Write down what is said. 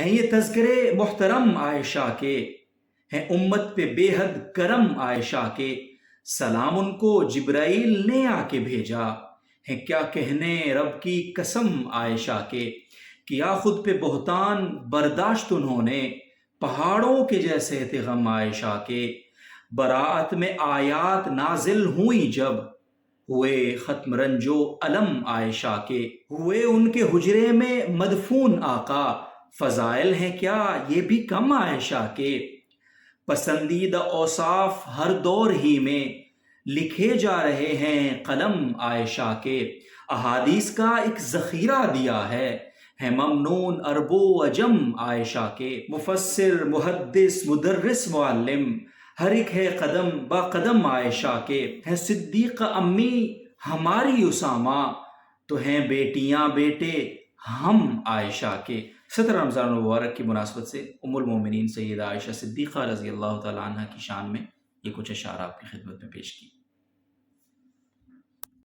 ہیں یہ تذکرے محترم عائشہ کے، ہیں امت پہ بے حد کرم عائشہ کے، سلام ان کو جبرائیل نے آ کے بھیجا، ہیں کیا کہنے رب کی قسم عائشہ کے، کیا خود پہ بہتان برداشت انہوں نے، پہاڑوں کے جیسے تھے غم عائشہ کے، براعت میں آیات نازل ہوئیں جب، ہوئے ختم رنجو علم عائشہ کے، ہوئے ان کے حجرے میں مدفون آقا، فضائل ہیں کیا یہ بھی کم عائشہ کے، پسندیدہ اوصاف ہر دور ہی میں لکھے جا رہے ہیں قلم عائشہ کے، احادیث کا ایک ذخیرہ دیا ہے ممنون عرب و عجم عائشہ کے، مفسر محدث مدرس معلم ہر ایک ہے قدم با قدم عائشہ کے، ہے صدیقہ امی ہماری اسامہ، تو ہیں بیٹیاں بیٹے ہم عائشہ کے۔ 17 رمضان المبارک کی مناسبت سے ام المومنین سیدہ عائشہ صدیقہ رضی اللہ تعالیٰ عنہ کی شان میں یہ کچھ اشعار آپ کی خدمت میں پیش کی۔